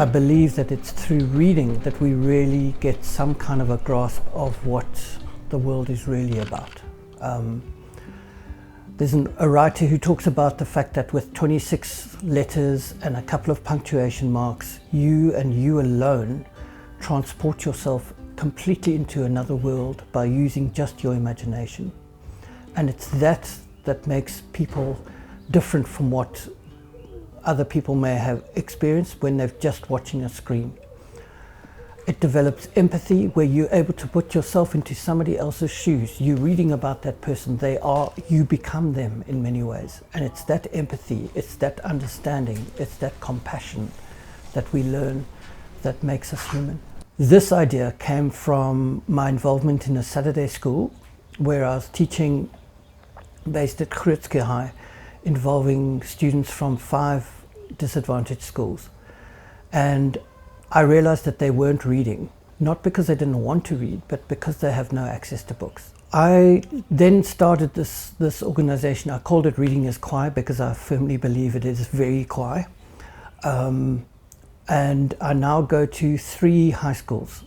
I believe that it's through reading that we really get some kind of a grasp of what the world is really about. There's a writer who talks about the fact that with 26 letters and a couple of punctuation marks, you and you alone transport yourself completely into another world by using just your imagination. And it's that makes people different from what other people may have experienced when they're just watching a screen. It develops empathy where you're able to put yourself into somebody else's shoes. You're reading about that person, you become them in many ways. And it's that empathy, it's that understanding, it's that compassion that we learn that makes us human. This idea came from my involvement in a Saturday school where I was teaching based at Grootske High, involving students from 5 disadvantaged schools. And I realized that they weren't reading, not because they didn't want to read, but because they have no access to books. I then started this organization. I called it Reading is Kwai because I firmly believe it is very Kwai. And I now go to 3 high schools.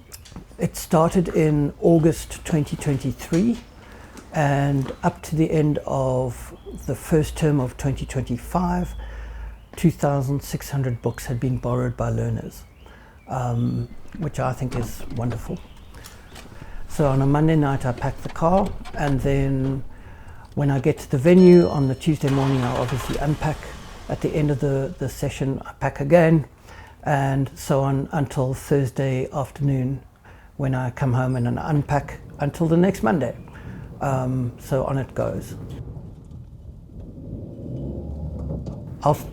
It started in August 2023, and up to the end of the first term of 2025, 2,600 books had been borrowed by learners. Which I think is wonderful. So on a Monday night I pack the car, and then when I get to the venue on the Tuesday morning I obviously unpack. At the end of the session I pack again, and so on until Thursday afternoon when I come home and unpack until the next Monday. So on it goes.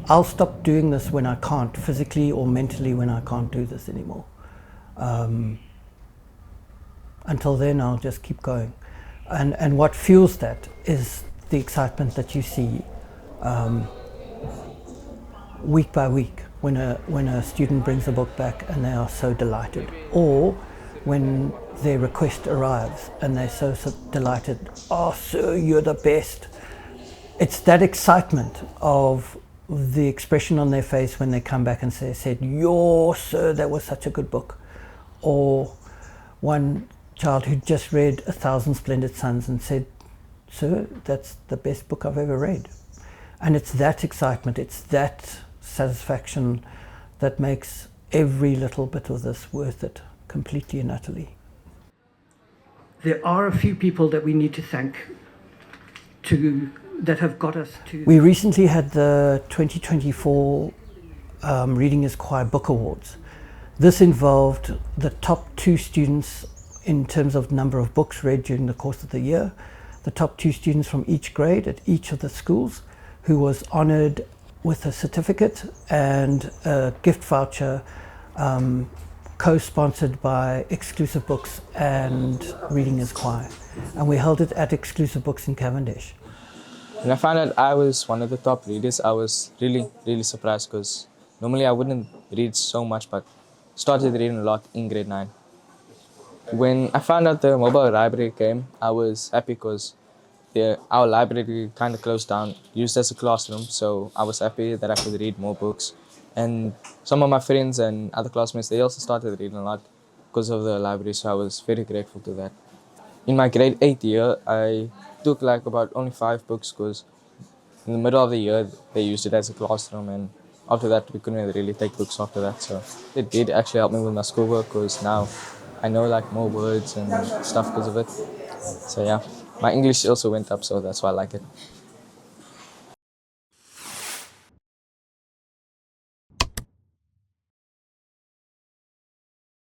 I'll stop doing this when I can't, physically or mentally, when I can't do this anymore. Until then, I'll just keep going. And what fuels that is the excitement that you see week by week when a student brings a book back and they are so delighted, or when their request arrives and they're so delighted. Oh, sir, you're the best. It's that excitement of the expression on their face when they come back and said, "Yo, sir, that was such a good book." Or one child who just read 1,000 Splendid Suns and said, "Sir, that's the best book I've ever read." And it's that excitement, it's that satisfaction that makes every little bit of this worth it, completely and utterly. There are a few people that we need to thank that have got us to. We recently had the 2024 Reading is Kwai Book Awards. This involved the top 2 students in terms of number of books read during the course of the year, the top 2 students from each grade at each of the schools, who was honored with a certificate and a gift voucher co-sponsored by Exclusive Books and Reading is Kwai. And we held it at Exclusive Books in Cavendish. When I found out I was one of the top readers, I was really, really surprised because normally I wouldn't read so much, but started reading a lot in grade 9. When I found out the mobile library came, I was happy because our library kind of closed down, used as a classroom, so I was happy that I could read more books. And some of my friends and other classmates, they also started reading a lot because of the library, so I was very grateful to that. In my grade 8 year, I took like about only 5 books because in the middle of the year they used it as a classroom, and after that we couldn't really take books after that. So it did actually help me with my schoolwork because now I know like more words and stuff because of it. So yeah, my English also went up, so that's why I like it.